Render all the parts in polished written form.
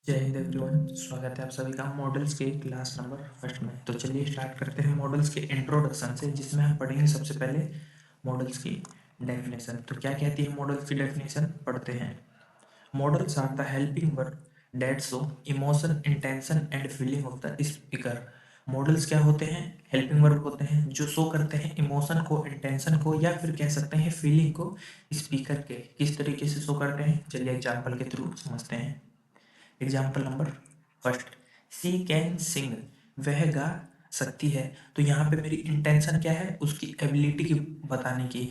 जय हिंद एवरीवन, स्वागत है आप सभी का मॉडल्स के क्लास नंबर फर्स्ट में। तो चलिए स्टार्ट करते हैं मॉडल्स के इंट्रोडक्शन से, जिसमें हम पढ़ेंगे सबसे पहले मॉडल्स की डेफिनेशन। तो क्या कहती है मॉडल्स की डेफिनेशन, पढ़ते हैं। Modals are the helping word that show emotion, intention and feeling of the speaker. Modals क्या होते हैं? हेल्पिंग वर्ब होते हैं जो शो करते हैं इमोशन को, इंटेंशन को, या फिर कह सकते हैं फीलिंग को स्पीकर के। किस तरीके से शो करते हैं, चलिए एग्जाम्पल के थ्रू समझते हैं। Example number first, she can sing, वह गा सकती है। तो यहाँ पे मेरी इंटेंशन क्या है, उसकी एबिलिटी की बताने की।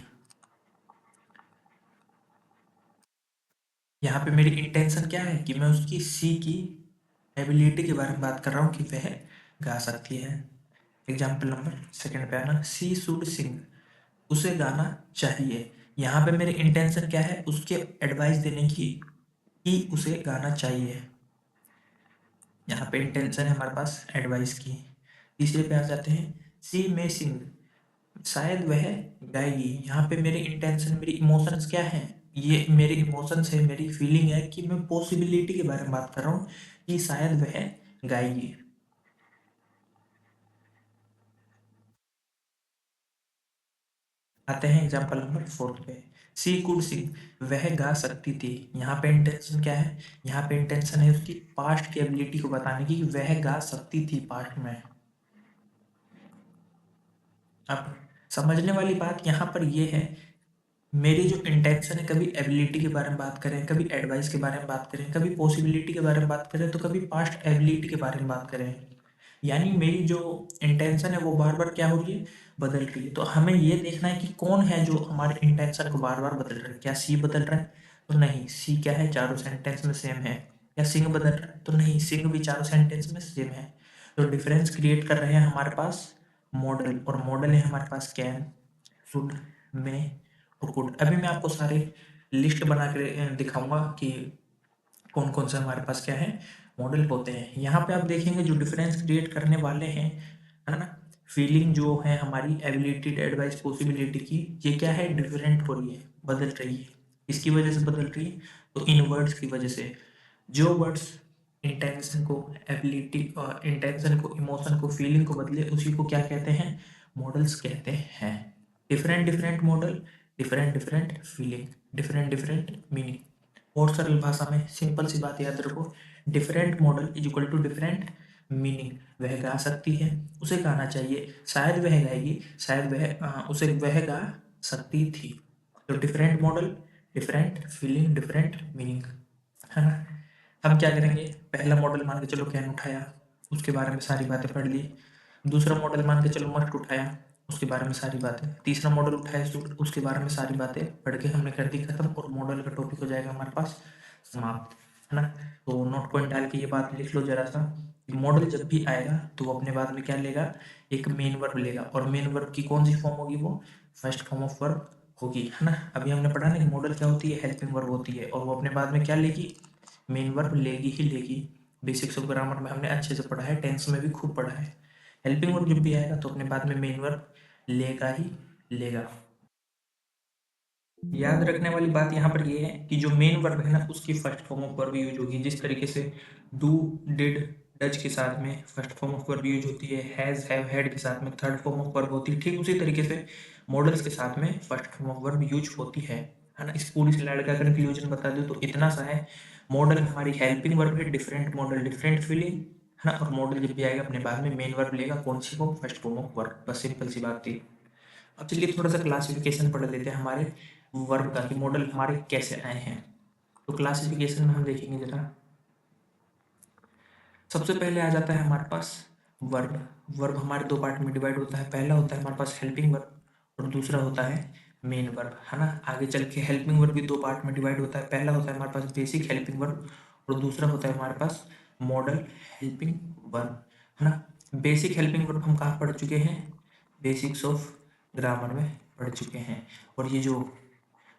यहाँ पे मेरी इंटेंशन क्या है कि मैं उसकी सी की एबिलिटी के बारे में बात कर रहा हूँ कि वह गा सकती है। एग्जाम्पल नंबर सेकंड पे आना, सी शुड सिंग, उसे गाना चाहिए। यहाँ पे मेरी इंटेंशन क्या है, उसके एडवाइस देने की कि उसे गाना चाहिए। यहाँ पे इंटेंशन है हमारे पास एडवाइस की। तीसरे पे आ जाते हैं, सी मे सिंग, शायद वह गाएगी। यहाँ पे मेरी इंटेंशन, मेरी इमोशंस क्या है, ये मेरी इमोशंस है, मेरी फीलिंग है कि मैं पॉसिबिलिटी के बारे में बात कर रहा हूँ कि शायद वह गाएगी। आते हैं एग्जाम्पल नंबर फोर्थ पे, सी कुड सिंग, वह गा सकती थी। यहाँ पे इंटेंशन क्या है, यहाँ पे इंटेंशन है उसकी पास्ट की एबिलिटी को बताने की कि वह गा सकती थी पास्ट में। अब समझने वाली बात यहाँ पर ये है, मेरी जो इंटेंशन है, कभी एबिलिटी के बारे में बात करें, कभी एडवाइस के बारे में बात करें, कभी पॉसिबिलिटी के बारे में बात करें, तो कभी पास्ट एबिलिटी के बारे में बात करें। यानी मेरी जो इंटेंशन है वो बार बार क्या हो रही है, बदल रही है। तो हमें ये देखना है कि कौन है जो हमारे इंटेंशन को बार बार बदल रहा है। क्या सी बदल रहा है? तो नहीं, सी क्या है, चारों सेंटेंस में सेम है। क्या सिंह बदल रहा है? तो नहीं, सिंह भी चारों सेंटेंस में सेम है। तो डिफरेंस क्रिएट कर रहे हैं हमारे पास मॉडल, और मॉडल है हमारे पास कैन, शुड, मे और कुड। अभी मैं आपको सारे लिस्ट बना के दिखाऊंगा कि कौन कौन से हमारे पास क्या है, मॉडल होते हैं। यहाँ पे आप देखेंगे जो डिफरेंस क्रिएट करने वाले हैं, है ना, फीलिंग जो है हमारी एबिलिटी, एडवाइस, पॉसिबिलिटी की, ये क्या है, डिफरेंट हो रही है, बदल रही है। इसकी वजह से बदल रही है, तो इन वर्ड्स की वजह से। जो वर्ड्स इंटेंशन को, एबिलिटी, इंटेंशन को, इमोशन को, फीलिंग को बदले, उसी को क्या कहते हैं, मॉडल्स कहते हैं। Different different modal, different different feeling, different different meaning. और सरल भाषा में सिंपल सी बात याद रखो, different modal is equal to different meaning. वह गा सकती है, उसे गाना चाहिए, शायद वह गाएगी, शायद उसे वह गा सकती थी। तो different modal, different feeling, different meaning, है ना। हम क्या करेंगे, पहला मॉडल मान के चलो कैन उठाया, उसके बारे में सारी बातें पढ़ ली। दूसरा मॉडल मान के चलो मस्ट उठाया, उसके बारे में सारी बातें। तीसरा मॉडल उठाया सूट, उसके बारे में सारी बातें पढ़ के हमने कर दी खत्म, और मॉडल का टॉपिक हो जाएगा हमारे पास समाप्त, है ना। तो नोट पॉइंट डाल के ये बात लिख लो जरा सा, मॉडल जब भी आएगा तो वो अपने बाद में क्या लेगा, एक मेन वर्ब लेगा। और मेन वर्ब की कौन सी फॉर्म होगी, वो फर्स्ट फॉर्म ऑफ वर्ब होगी, है ना। अभी हमने पढ़ा ना कि मॉडल क्या होती है, हेल्पिंग वर्ब होती है, और वो अपने बाद में क्या लेगी, मेन वर्ब लेगी ही लेगी। बेसिक्स ऑफ ग्रामर में हमने अच्छे से पढ़ा है, टेंस में भी खूब पढ़ा है। हेल्पिंग वर्ब जब भी आएगा तो अपने बाद में मेन वर्ब लेगा ही लेगा। याद रखने वाली बात यहाँ पर ये है कि जो मेन वर्ब है ना, उसकी first form of verb use होगी। जिस तरीके से डू, डिड, डज के साथ में first form of verb use होती है, हैज, हैव, हैड के साथ में थर्ड फॉर्म ऑफ वर्ब होती है, ठीक उसी तरीके से मॉडल्स के साथ में first form of verb use होती है ना। इस पूरी स्लाइड का कंक्लूजन बता दूं तो इतना सा है, मॉडल हमारी हेल्पिंग वर्ब है, डिफरेंट मॉडल, डिफरेंट फीलिंग, है ना। और मॉडल जब भी आएगा अपने बाद में मेन वर्ब लेगा, कौन सी form, first form of verb. बस सिंपल सी बात थी। अब चलिए थोड़ा सा क्लासिफिकेशन पढ़ लेते हैं हमारे वर्ब का, कि मॉडल हमारे कैसे आए हैं। तो क्लासिफिकेशन में हम देखेंगे जरा, सबसे पहले आ जाता है हमारे पास वर्ब। वर्ब हमारे दो पार्ट में डिवाइड होता है, पहला होता है हमारे पास हेल्पिंग वर्ब, और दूसरा होता है मेन वर्ब, है ना। आगे चल के हेल्पिंग वर्ब भी दो पार्ट में डिवाइड होता है, पहला होता है हमारे पास बेसिक हेल्पिंग वर्ब, और दूसरा होता है हमारे पास मॉडल हेल्पिंग वर्ब, है ना। बेसिक हेल्पिंग वर्ब हम कहाँ पढ़ चुके हैं, बेसिक्स ऑफ ग्रामर में पढ़ चुके हैं। और ये जो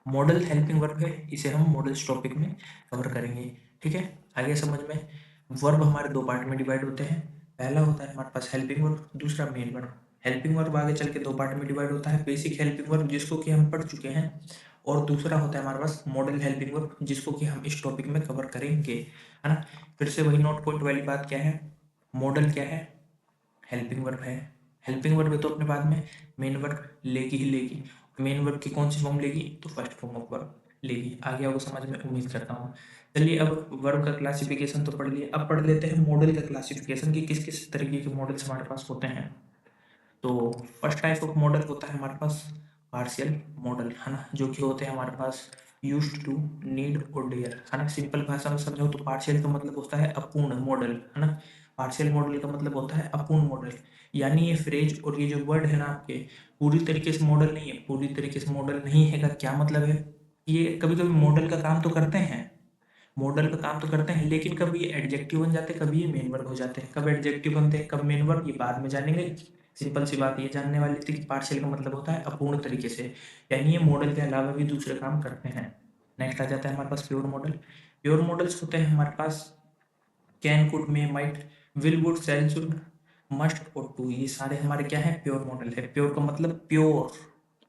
मॉडल हेल्पिंग वर्ब है, इसे हम मॉडल्स टॉपिक में कवर करेंगे, ठीक है। आगे समझ में, वर्ब हमारे दो पार्ट में डिवाइड होते हैं, पहला होता है हमारे पास हेल्पिंग वर्ब, दूसरा मेन वर्ब। हेल्पिंग वर्ब आगे चल के दो पार्ट में डिवाइड होता है, बेसिक हेल्पिंग वर्ब जिसको कि हम पढ़ चुके हैं, और दूसरा होता है हमारे पास मॉडल हेल्पिंग वर्ब जिसको कि हम इस टॉपिक में कवर करेंगे, है ना। फिर से वही नोट पॉइंट वाली बात, क्या है मॉडल, क्या है हेल्पिंग वर्ब है। हेल्पिंग वर्ब है तो अपने बाद में मेन वर्ब लेगी ही लेगी। मेन वर्ब की कौन सी फॉर्म लेगी, तो फर्स्ट फॉर्म ऑफ वर्ब लेगी। आगे आपको समझ में उम्मीद करता हूँ। चलिए अब वर्ब का क्लासिफिकेशन तो पढ़ लिया, अब पढ़ लेते हैं मॉडल का क्लासिफिकेशन कि किस किस तरीके के मॉडल्स हमारे पास होते हैं। तो फर्स्ट टाइप ऑफ मॉडल होता है हमारे पास पार्शियल मॉडल, है ना, जो कि होते हैं हमारे पास यूज्ड टू, नीड और डेयर, है ना। सिंपल भाषा में समझो तो पार्शियल का मतलब होता है अपूर्ण मॉडल, है ना। पार्शियल मॉडल का मतलब होता है अपूर्ण मॉडल, यानी ये फ्रेज और ये जो वर्ड है ना आपके, पूरी तरीके से मॉडल नहीं है। पूरी तरीके से मॉडल नहीं है का क्या मतलब है, ये कभी कभी मॉडल का काम तो करते हैं, मॉडल का काम तो करते हैं, लेकिन कभी ये एडजेक्टिव बन जाते हैं, कभी ये मेन वर्ब हो जाते हैं। कब एडजेक्टिव बनते हैं कब मेन वर्ब, ये बाद में जानेंगे। सिंपल सी बात ये जानने वाली थी कि पार्शियल का मतलब होता है अपूर्ण तरीके से, यानी ये मॉडल के अलावा भी दूसरे काम करते हैं। नेक्स्ट आ जाता है हमारे पास प्योर मॉडल। प्योर मॉडल्स होते हैं हमारे पास can, could, may, might, will, would, shall, should, must ought to, ये सारे हमारे क्या है प्योर मॉडल है। प्योर का मतलब प्योर,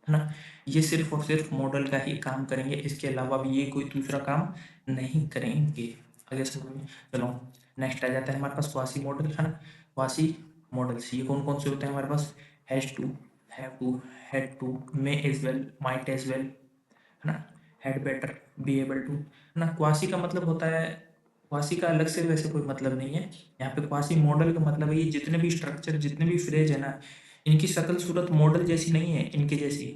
है ना। ये सिर्फ और सिर्फ मॉडल का ही काम करेंगे, इसके अलावा भी ये कोई दूसरा काम नहीं करेंगे। आगे समझ में, चलो नेक्स्ट आ जाता है हमारे पास क्वासी मॉडल, है ना। क्वासी मॉडल्स ये कौन कौन से होते हैं हमारे पास, has to, have to, had to, may as well, might as well, है ना, had better, be able to, है ना। क्वासी का मतलब होता है, क्वासी का अलग से वैसे कोई मतलब नहीं है, यहाँ पे क्वासी मॉडल का मतलब है ये जितने भी स्ट्रक्चर, जितने भी फ्रेज है ना, इनकी शक्ल सूरत मॉडल जैसी नहीं है, इनके जैसी,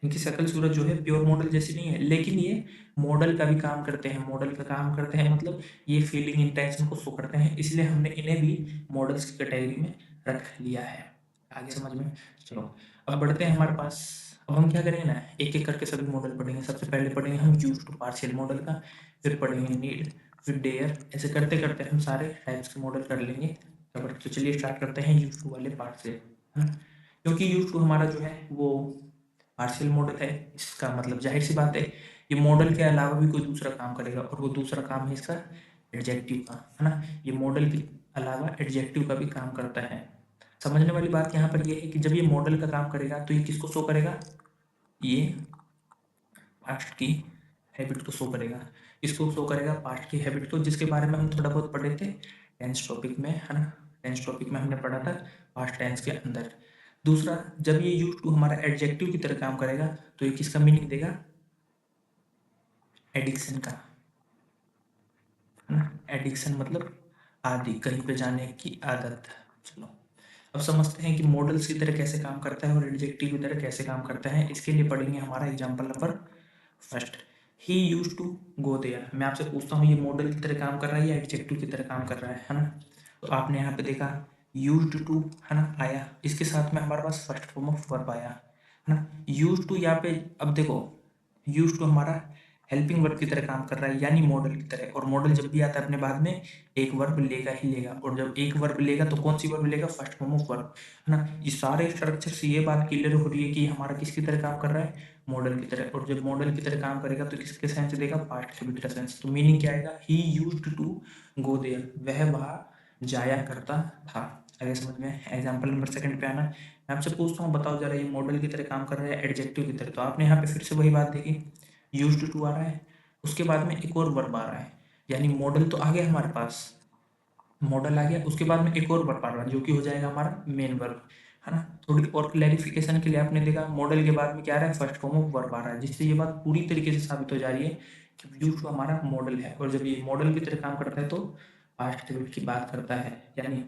इनकी शक्ल सूरत जो है प्योर मॉडल जैसी नहीं है, लेकिन ये मॉडल का भी काम करते हैं। मॉडल का काम करते हैं मतलब ये फीलिंग इंटेंशन को शो करते हैं, इसलिए हमने इन्हें भी मॉडल्स की कैटेगरी में रख लिया है। आगे समझ में, चलो अब बढ़ते हैं हमारे पास। अब हम क्या करेंगे ना, एक एक करके सभी मॉडल पढ़ेंगे। सबसे पहले पढ़ेंगे हम यूज टू पार्शियल मॉडल का, फिर पढ़ेंगे नीड, फिर डेयर, ऐसे करते करते हम सारे टाइप्स के मॉडल कर लेंगे कवर। तो चलिए स्टार्ट करते हैं यूज टू वाले पार्ट से, है ना। क्योंकि यूज टू हमारा जो है वो पार्शियल मॉडल है, इसका मतलब जाहिर सी बात है ये मॉडल के अलावा भी कोई दूसरा काम करेगा, और वो दूसरा काम है इसका एडजेक्टिव का, है ना। ये मॉडल के अलावा एडजेक्टिव का भी काम करता है। समझने वाली बात यहाँ पर ये है कि जब ये मॉडल का काम करेगा तो ये किसको शो करेगा, ये पास्ट की हैबिट को शो करेगा। इसको शो करेगा पास्ट की हैबिट को, जिसके बारे में हम थोड़ा बहुत पढ़े थे टेंस टॉपिक में, है ना। टेंस टॉपिक में हमने पढ़ा था पास्ट टेंस के अंदर। दूसरा, जब ये यूज टू हमारा एडजेक्टिव की तरह काम करेगा तो ये किसका मीनिंग देगा, एडिक्शन का, है ना। एडिक्शन मतलब आदि, कहीं पे जाने की आदत। चलो अब समझते हैं कि मॉडल्स की तरह कैसे काम करता है और एडजेक्टिव की तरह कैसे काम करता है। इसके लिए पढ़ेंगे हमारा example number first, he use to go there. मैं आपसे पूछता हूँ ये मॉडल की तरह काम कर रहा है या एडजेक्टिव की तरह काम कर रहा है ना। तो आपने यहाँ पे देखा यूज्ड टू, है ना, आया, इसके साथ में हमारे पास फर्स्ट फॉर्म ऑफ वर्ब आया, है ना। यूज टू यहाँ पे, अब देखो यूज टू हमारा हेल्पिंग वर्ब की तरह काम कर रहा है, यानी मॉडल की तरह, और मॉडल जब भी आता है अपने बाद में एक वर्ब लेगा ही लेगा, और जब एक वर्ब लेगा तो कौन सी वर्ब लेगा, फर्स्ट फॉर्म ऑफ वर्ब, है ना। ये सारे स्ट्रक्चर से ये बात क्लियर हो रही है कि हमारा किसकी तरह काम कर रहा है, मॉडल की तरह। और जब मॉडल की तरह काम करेगा तो किसके सेंस देगा, पास्ट हैबिट का सेंस। तो मीनिंग क्या आएगा, he used to go there, वह वहाँ जाया करता था। आगे समझ में, एग्जाम्पल नंबर सेकंड पे आना। मैं आपसे पूछता हूँ बताओ जरा ये मॉडल की तरह काम कर रहा है एडजेक्टिव की तरह। तो आपने यहाँ पे फिर से वही बात देखी, यूज्ड टू आ रहा है, उसके बाद में एक और वर्ब आ रहा है, यानी मॉडल तो आ गया हमारे पास, मॉडल आ गया, उसके बाद में एक और वर्ब आ रहा है जो कि हो जाएगा हमारा मेन वर्ब, है ना। थोड़ी और क्लैरिफिकेशन के लिए आपने देखा मॉडल के बाद में क्या आ रहा है, फर्स्ट फॉर्म ऑफ वर्ब आ रहा है, जिससे ये बात पूरी तरीके से साबित हो जा रही है कि यूज टू हमारा मॉडल है, और जब ये मॉडल की तरह काम करता है तो पास्ट हैबिट की बात करता है। यानी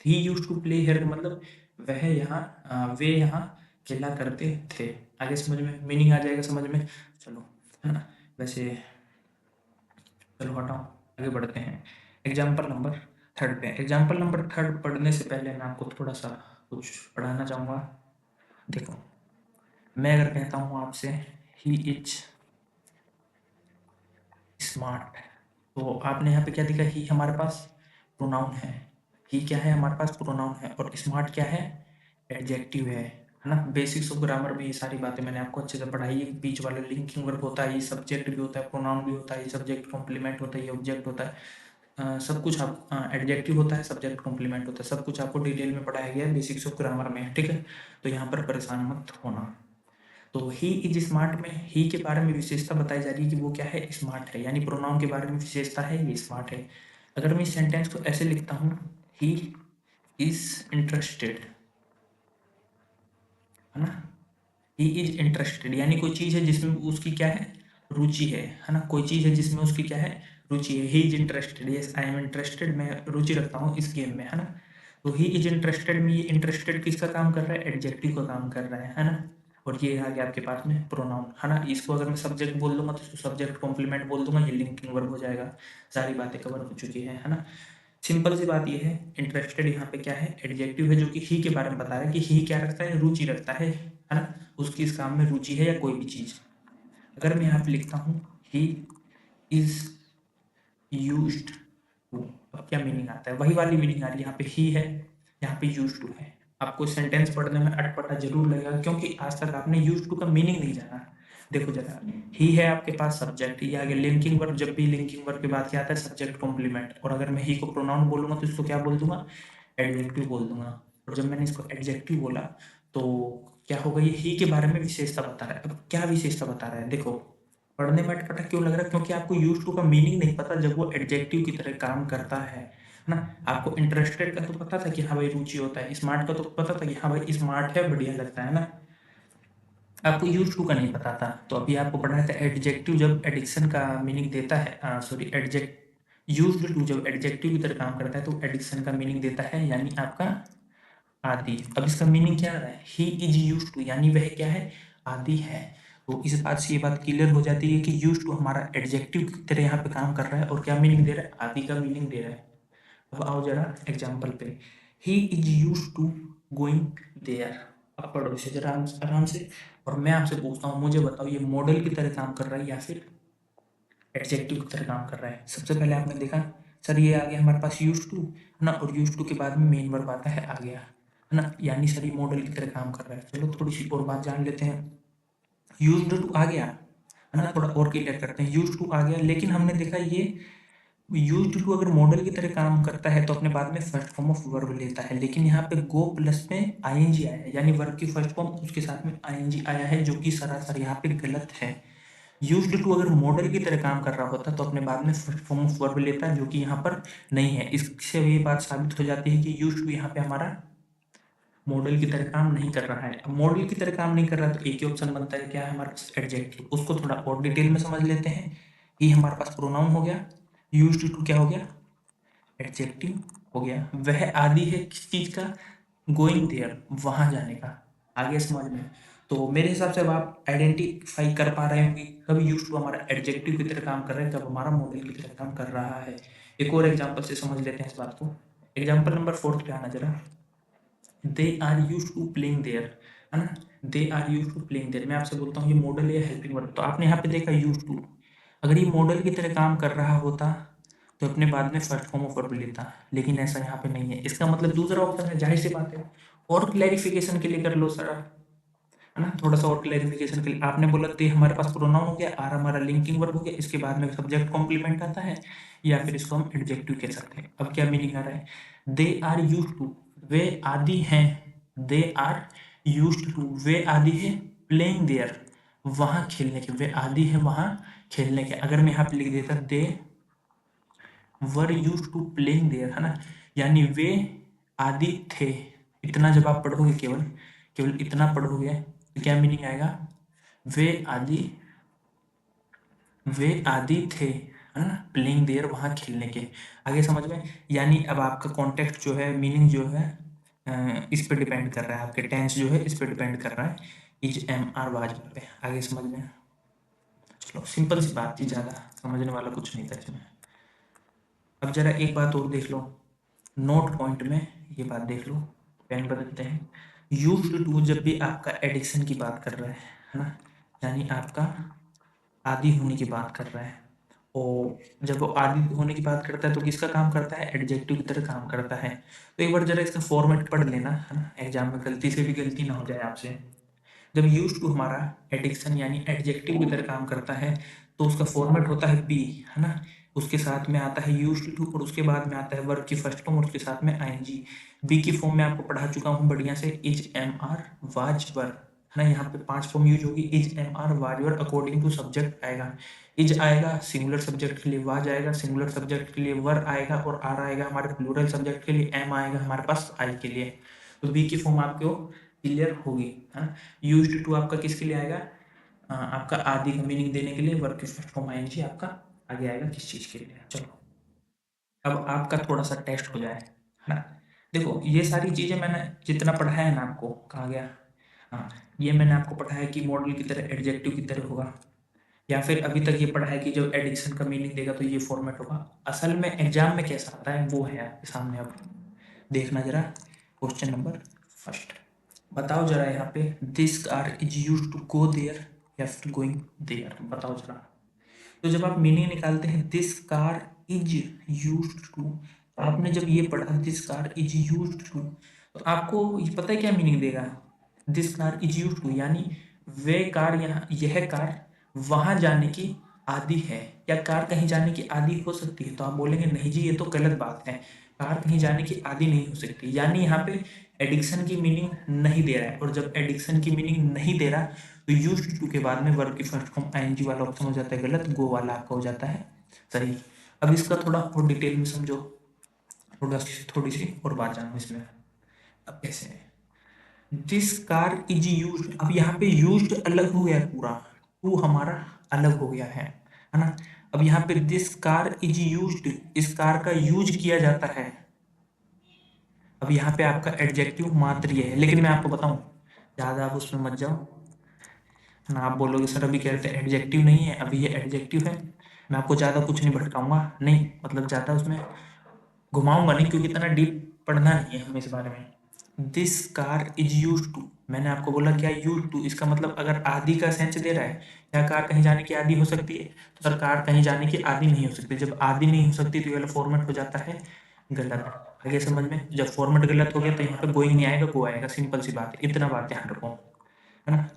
ही यूज टू प्ले हियर मतलब वह यहाँ वे यहाँ खेला करते थे। आगे समझ में, मीनिंग आ जाएगा समझ में, चलो, है ना। वैसे चलो हटाओ, आगे बढ़ते हैं एग्जाम्पल नंबर थर्ड पे। एग्जाम्पल नंबर थर्ड पढ़ने से पहले मैं आपको थोड़ा सा कुछ पढ़ाना चाहूँगा। देखो, मैं अगर कहता हूँ आपसे ही इज स्मार्ट, तो आपने यहाँ पे क्या दिखा, ही हमारे पास प्रोनाउन है, ही क्या है हमारे पास प्रोनाउन है, और स्मार्ट क्या है, एडजेक्टिव है ना। बेसिक्स ऑफ ग्रामर में ये सारी बातें मैंने आपको अच्छे से पढ़ाई है। बीच वाला लिंकिंग वर्ब होता है, ये सब्जेक्ट भी होता है, प्रोनाउन भी होता है, ये सब्जेक्ट कॉम्प्लीमेंट होता है, ये ऑब्जेक्ट होता है, सब कुछ आप एडजेक्टिव होता है, सब्जेक्ट कॉम्प्लीमेंट होता है, सब कुछ आपको डिटेल में पढ़ाया गया है बेसिक्स ऑफ ग्रामर में, ठीक है। तो यहाँ पर परेशान मत होना। तो ही इज स्मार्ट में ही के बारे में विशेषता बताई जा रही है कि वो क्या है, स्मार्ट है, यानी प्रोनाउन के बारे में विशेषता है, ये स्मार्ट है। अगर मैं इस सेंटेंस को ऐसे लिखता हूँ, ही इज इंटरेस्टेड, है ना, ही इज इंटरेस्टेड, यानी कोई चीज़ है जिसमें उसकी क्या है, रुचि है ना, कोई चीज़ है जिसमें उसकी क्या है, रुचि है। He is interested, yes I am interested, मैं रुचि रखता हूँ इस गेम में, है ना। तो ही इज इंटरेस्टेड में ये इंटरेस्टेड किसका काम कर रहा है, एडजेक्टिव का काम कर रहा है ना। और ये आ गया आपके पास में प्रोनाउन, है ना। इसको अगर मैं सब्जेक्ट बोल दूंगा तो इसको सब्जेक्ट कॉम्प्लीमेंट बोल दूंगा, ये लिंकिंग वर्ब हो जाएगा। सारी बातें कवर हो चुकी है ना। सिंपल सी बात ये है, इंटरेस्टेड यहाँ पे क्या है, एडजेक्टिव है जो कि ही के बारे में बता रहा है कि ही क्या रखता है, रुचि रखता है ना, उसकी इस काम में रुचि है या कोई भी चीज। अगर मैं यहाँ पे लिखता हूँ ही इज यूज्ड टू, अब क्या मीनिंग आता है, वही वाली मीनिंग आ रही है, यहाँ पे ही है, यहाँ पे यूज टू है। आपको सेंटेंस पढ़ने में अटपटा जरूर लगेगा क्योंकि आज तक आपने यूज टू का मीनिंग नहीं जाना। देखो जरा, ही है आपके पास सब्जेक्ट, ये आगे लिंकिंग वर्ब, जब भी लिंकिंग वर्ब के बाद क्या आता है, सब्जेक्ट कॉम्प्लीमेंट। और अगर मैं ही को प्रोनाउन बोलूंगा तो इसको क्या बोल दूंगा, एडजेक्टिव बोल दूंगा। और जब मैंने इसको एडजेक्टिव बोला तो क्या होगा, ये ही के बारे में विशेषता बता रहा है। अब क्या विशेषता बता रहा है, देखो पढ़ने में अटपटा क्यों लग रहा है, क्योंकि आपको यूज टू का मीनिंग नहीं पता जब वो एडजेक्टिव की तरह काम करता है ना। आपको इंटरेस्टेड का तो पता था कि हाँ भाई रुचि होता है, स्मार्ट का तो पता था कि हाँ भाई स्मार्ट है, बढ़िया लगता है ना। आपको यूज टू का नहीं पता था। तो अभी आपको पढ़ना था एडजेक्टिव जब एडिक्शन का मीनिंग देता है, सॉरी एडजेक्ट यूज्ड टू जब एडजेक्टिव की तरह काम करता है तो एडिक्शन का मीनिंग देता है, यानी आपका आदि। अब इसका मीनिंग क्या आ रहा है, ही इज यूज टू, यानी वह क्या है, आदि है। तो इस बात से ये बात क्लियर हो जाती है कि यूज टू हमारा एडजेक्टिव की तरह यहाँ पे काम कर रहा है और क्या मीनिंग दे रहा है, आदि का मीनिंग दे रहा है। अब आओ जरा एग्जाम्पल पे, he is use to going there. अब पढ़ो इसे जरा आराम से, और मैं आपसे पूछता हूँ, मुझे बताओ ये मॉडल की तरह काम कर रहा है या फिर एडजेक्टिव की तरह काम कर रहा है। सबसे पहले आपने देखा सर ये आ गया हमारे पास यूज टू है ना, और यूज टू के बाद में मेन वर्ब आता है आ गया, है ना, यानी सर ये मॉडल की तरह काम कर रहा है। चलो थोड़ी सी और बात जान लेते हैं। यूज टू आ गया है ना, थोड़ा और क्लियर करते हैं। यूज टू आ गया, लेकिन हमने देखा ये यूज टू अगर मॉडल की तरह काम करता है तो अपने बाद में फर्स्ट फॉर्म ऑफ वर्ब लेता है, लेकिन यहाँ पे गो प्लस में आईएनजी आया है, यानी वर्ब की फर्स्ट फॉर्म उसके साथ में आईएनजी आया है, जो कि सरासर यहाँ पे गलत है। यूज्ड टू अगर मॉडल की तरह काम कर रहा होता तो अपने बाद में फर्स्ट फॉर्म ऑफ वर्ब लेता है, जो कि यहाँ पर नहीं है। इससे ये बात साबित हो जाती है कि यूज्ड टू यहाँ पे हमारा मॉडल की तरह काम नहीं कर रहा है। अब मॉडल की तरह काम नहीं कर रहा तो एक ही ऑप्शन बनता है, क्या है हमारे पास, एडजेक्टिव। उसको थोड़ा और डिटेल में समझ लेते हैं। ये हमारे पास प्रोनाउन हो गया, यूज्ड टू क्या हो गया, एडजेक्टिव हो गया। वह आदि है किस चीज का, गोइंग देयर, वहां जाने का। आगे समझ में। तो मेरे हिसाब से अब आप आइडेंटिफाई कर पा रहे होंगे कब यूज टू हमारा एडजेक्टिव की तरह काम कर रहा है, कब हमारा मॉडल की तरह काम कर रहा है। एक और एग्जांपल से समझ लेते हैं इस बात को। एग्जांपल नंबर 4 पे आना जरा। They are use to playing there, है ना, they are use to playing there. मैं आपसे बोलता हूँ ये मॉडल है हेल्पिंग वर्ब, तो आपने यहाँ पे देखा यूज टू, अगर ये मॉडल की तरह काम कर रहा होता तो अपने बाद में फर्स्ट फॉर्म ऑफ वर्ब लेता, लेकिन ऐसा यहाँ पे नहीं है। इसका मतलब दूसरा ऑप्शन है, जाहिर सी बात है। और क्लैरिफिकेशन के लिए कर लो सर, है ना, थोड़ा सा और क्लैरिफिकेशन के लिए आपने बोला तो हमारे पास प्रोनाउन हो गया, आर हमारा लिंकिंग वर्ब हो गया, इसके बाद में सब्जेक्ट कॉम्प्लीमेंट आता है, या फिर इसको हम एडजेक्टिव कह सकते हैं। अब क्या मीनिंग आ रहा है, दे आर यूज टू, वे आदि हैं, दे आर यूज टू, वे आदि है प्लेइंग देयर, वहां खेलने के, वे आदि है वहां खेलने के। अगर मैं यहाँ पे लिख देता दे were use to playing there, है ना, यानी वे आदि थे। इतना जब आप पढ़ोगे, केवल केवल इतना पढ़ोगे तो क्या मीनिंग आएगा, वे आदि, वे आदि थे, है ना, प्लेइंग देयर, वहां खेलने के। आगे समझ में। यानी अब आपका कॉन्टेक्स्ट जो है, मीनिंग जो है, इस पे डिपेंड कर रहा है, आपके टेंस जो है इस पे डिपेंड कर रहा है, इज एम आर वाज पे। आगे समझ में। चलो सिंपल सी बात थी, ज्यादा समझने वाला कुछ नहीं था इसमें। अब जरा एक बात और देख लो, नोट पॉइंट में ये बात देख लो, पेन बदलते हैं। यूज्ड टू जब भी आपका एडिक्शन की बात कर रहा है ना, यानी आपका आदि होने की बात कर रहा है, और जब वो आदि होने की बात करता है तो किसका काम करता है, एडजेक्टिव की तरह काम करता है। तो एक बार जरा इसका फॉर्मेट पढ़ लेना, है ना, एग्जाम में गलती से भी गलती ना हो जाए आपसे। जब यूज टू हमारा एडिक्शन यानी एडजेक्टिव की तरह काम करता है तो उसका फॉर्मेट होता है बी, है ना, उसके साथ में आता है यूज्ड टू, और उसके बाद में आता है वर्ब की फर्स्ट फॉर्म और उसके साथ में आईएनजी। बी की फॉर्म में आपको पढ़ा चुका हूँ बढ़िया से, is, am are, was, were, है ना। यहाँ पे 5 फॉर्म यूज होगी, is, am are, was, were, according to subject आएगा। इज आएगा सिंगुलर सब्जेक्ट के लिए, वाज आएगा सिंगुलर सब्जेक्ट के लिए, वर आएगा और आर आएगा हमारे प्लूरल सब्जेक्ट के लिए, एम आएगा हमारे पास आई के लिए। तो बी की फॉर्म आपको क्लियर होगी, है ना। यूज्ड टू आपका किसके लिए आएगा, आपका आदि का मीनिंग देने के लिए, वर्ब की फर्स्ट फॉर्म आईएनजी आपका आगे आएगा किस चीज के लिए। चलो अब आपका थोड़ा सा टेस्ट हो जाए, है ना। देखो ये सारी चीजें मैंने जितना पढ़ाया है ना आपको, कहा गया, हाँ, ये मैंने आपको पढ़ाया कि मॉडल की तरह एडजेक्टिव की तरह होगा, या फिर अभी तक ये पढ़ा है कि जब एडिक्शन का मीनिंग देगा तो ये फॉर्मेट होगा। असल में एग्जाम में कैसा आता है वो है आपके सामने, अब देखना जरा। क्वेश्चन नंबर फर्स्ट, बताओ जरा यहाँ पे, this car is use to go there या फिर गोइंग देयर, बताओ जरा। तो जब आप मीनिंग निकालते हैं this car is used to, आपने जब ये पढ़ा this car is used to, तो आपको ये पता है क्या मीनिंग देगा, this car is used to यानी वे कार, यहाँ यह कार वहां जाने की आदि है। या कार कहीं जाने की आदि हो सकती है, तो आप बोलेंगे नहीं जी ये तो गलत बात है, कार कहीं जाने की आदि नहीं हो सकती, यानी यहाँ पे एडिक्शन की मीनिंग नहीं दे रहा है। और जब एडिक्शन की मीनिंग नहीं दे रहा तो यूज्ड टू के बाद में वर्ब की फर्स्ट फॉर्म आईएनजी वाला ऑप्शन हो जाता है गलत, गो वाला आपका हो जाता है सही। अब इसका थोड़ा और डिटेल में समझो, थोड़ी सी और बात जानो इसमें। अब कैसे है, दिस कार इज यूज्ड, अब यहाँ पे यूज्ड अलग हो गया है पूरा, टू हमारा अलग हो गया है ना। अब यहाँ पे दिस कार इज यूज्ड, इस कार का यूज किया जाता है। अब यहाँ पे आपका एडजेक्टिव मात्र ये है, लेकिन मैं आपको बताऊं ज्यादा आप उसमें मत जाओ ना। आप बोलोगे सर अभी कहते हैं एडजेक्टिव नहीं है, अभी ये एडजेक्टिव है, मैं आपको ज्यादा कुछ नहीं भटकाऊंगा, नहीं मतलब ज्यादा उसमें घुमाऊंगा नहीं, क्योंकि इतना डीप पढ़ना नहीं है हमें इस बारे में। This car is use to, मैंने आपको बोला क्या यूज टू, इसका मतलब अगर आदि का सेंस दे रहा है, क्या कार कहीं जाने की आदि हो सकती है, तो सर कार कहीं जाने की आदि नहीं हो सकती। जब आदि नहीं हो सकती तो ये वाला फॉर्मेट हो जाता है गलत। आगे समझ में, जब फॉर्मेट गलत हो गया तो यहाँ पे गोइंग नहीं आएगा, गो आएगा, सिंपल सी बात है, इतना बात ध्यान रखो, है ना।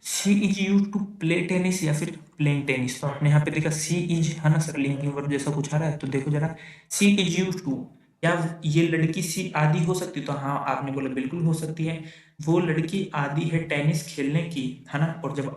She is use to play tennis या फिर प्लेइंग टेनिस, तो आपने यहाँ पे देखा सी इज, है ना सर लिंकिंग वर्ब जैसा कुछ आ रहा है, तो देखो जरा, सी इज यूज टू, क्या ये लड़की सी आदि हो सकती, तो हाँ आपने बोला बिल्कुल हो सकती है, वो लड़की आदि है टेनिस खेलने की, है ना। और जब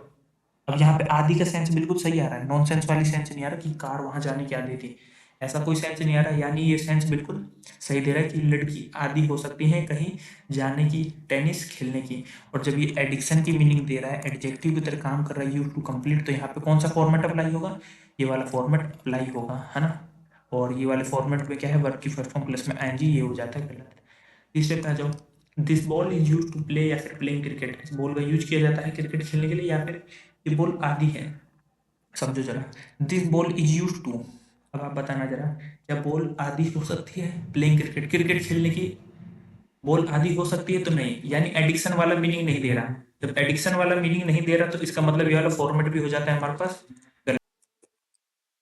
अब यहाँ पे आदि का सेंस बिल्कुल सही आ रहा है, नॉन सेंस वाली सेंस नहीं आ रहा कि कार वहां जाने की आदि थी, ऐसा कोई सेंस नहीं आ रहा, यानी ये सेंस बिल्कुल सही दे रहा है कि लड़की आदि हो सकती है कहीं जाने की, टेनिस खेलने की। और जब ये एडिक्शन की मीनिंग दे रहा है, एडजेक्टिव की तरह काम कर रहा है, यूज टू कंप्लीट, तो यहाँ पे कौन सा फॉर्मेट अप्लाई होगा, ये वाला फॉर्मेट अप्लाई होगा, है ना। और ये वाले फॉर्मेट में क्या है, वर्ब की फर्स्ट फॉर्म प्लस में आईएनजी, ये हो जाता है गलत। तीसरे पे आ जाओ, this ball is use to play या फिर प्लेइंग क्रिकेट, इस बॉल का यूज किया जाता है क्रिकेट खेलने के लिए या फिर ये बॉल आदि है, समझो जरा। This ball is use to, अब आप बताना जरा, क्या बॉल आदि हो सकती है प्लेइंग क्रिकेट, क्रिकेट खेलने की बॉल आदि हो सकती है, तो नहीं, यानी एडिक्शन वाला मीनिंग नहीं दे रहा। जब एडिक्शन वाला मीनिंग नहीं दे रहा तो इसका मतलब ये वाला फॉर्मेट भी हो जाता है हमारे पास गलत,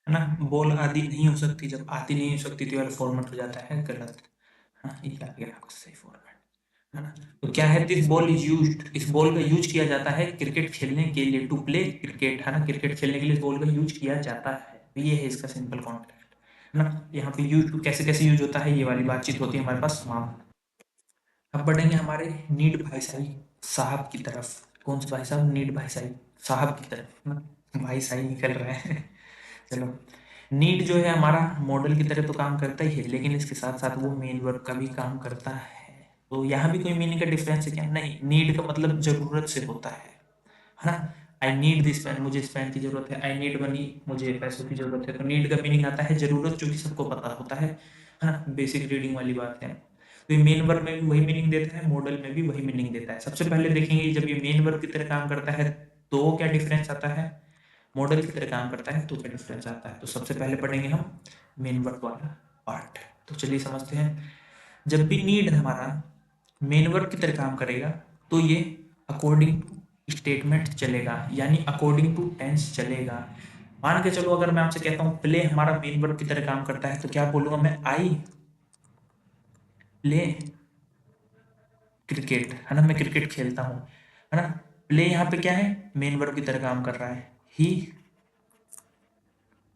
है ना। बॉल आदि नहीं हो सकती, जब आदि नहीं हो सकती तो ये वाला फॉर्मेट हो जाता है गलत। हाँ ये आ गया आपका सही फॉर्मेट, है ना। तो क्या है, दिस बॉल इज यूज्ड, इस बॉल का यूज किया जाता है क्रिकेट खेलने के लिए, टू प्ले क्रिकेट, है ना, क्रिकेट खेलने के लिए इस बॉल का यूज किया जाता है, तो ये है इसका सिंपल कॉन्टेक्स्ट, है ना। यहाँ पे यूज टू कैसे कैसे यूज होता है ये वाली बातचीत होती है हमारे पास समाप्त। अब बढ़ेंगे हमारे नीड भाई साहब की तरफ, कौन से भाई साहब, नीड भाई साहब की तरफ, है ना, भाई साहब निकल रहे हैं चलो, नीड जो है हमारा मॉडल की तरह तो काम करता ही है, लेकिन इसके साथ साथ वो मेन वर्ब का भी काम करता है। तो यहाँ भी कोई मीनिंग का डिफरेंस है क्या, नहीं, नीड का मतलब जरूरत से होता है ना। आई नीड दिस पेन, मुझे इस पेन की जरूरत है, आई नीड मनी, मुझे पैसों की जरूरत है, तो नीड का मीनिंग आता है जरूरत, जो कि सबको पता होता है ना, बेसिक रीडिंग वाली बात है। तो ये मेन वर्ब में भी वही मीनिंग देता है, मॉडल में भी वही मीनिंग देता है। सबसे पहले देखेंगे जब ये मेन वर्ब की तरह काम करता है तो क्या डिफरेंस आता है, मॉडल की तरह काम करता है तो क्या डिफरेंस आता है। तो सबसे पहले पढ़ेंगे हम मेन वर्ब वाला पार्ट, तो चलिए समझते हैं। जब भी नीड हमारा मेन वर्ब की तरह काम करेगा तो ये अकॉर्डिंग टू स्टेटमेंट चलेगा, यानी अकॉर्डिंग टू टेंस चलेगा। मान के चलो अगर मैं आपसे कहता हूं प्ले हमारा मेन वर्ब की तरह काम करता है, तो क्या बोलूंगा मैं, आई प्ले क्रिकेट, है ना, मैं क्रिकेट खेलता हूँ, है ना। प्ले यहाँ पे क्या है, मेन वर्ब की तरह काम कर रहा है, ही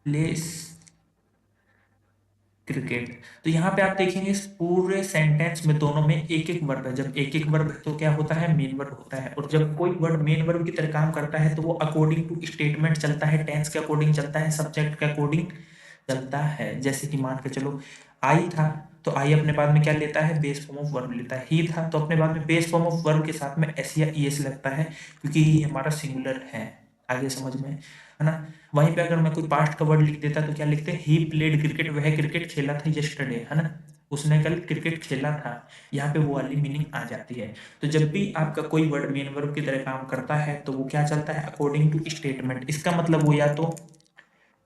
प्लेस क्रिकेट। तो यहाँ पे आप देखेंगे इस पूरे सेंटेंस में दोनों में एक एक वर्ब है। जब एक एक वर्ब है तो क्या होता है, मेन वर्ब होता है। और जब कोई वर्ड मेन वर्ब की तरह काम करता है तो वो अकॉर्डिंग टू स्टेटमेंट चलता है, टेंस के अकॉर्डिंग चलता है, सब्जेक्ट के अकॉर्डिंग चलता है। जैसे कि मान के चलो आई था, तो आई अपने बाद में क्या लेता है, बेस फॉर्म ऑफ वर्ब लेता है। ही था तो अपने बाद में बेस फॉर्म ऑफ वर्ब के साथ में एस या ईएस लगता है, क्योंकि ही हमारा सिंगुलर है। आगे समझ में है ना। वहीं पे अगर मैं कोई पास्ट का वर्ड लिख देता तो क्या लिखते हैं, ही प्लेड क्रिकेट, वह क्रिकेट खेला था यस्टरडे, है ना, उसने कल क्रिकेट खेला था। यहाँ पे वो वाली मीनिंग आ जाती है। तो जब भी आपका कोई वर्ड मेन वर्ब की तरह काम करता है तो वो क्या चलता है, अकॉर्डिंग टू स्टेटमेंट। इसका मतलब वो या तो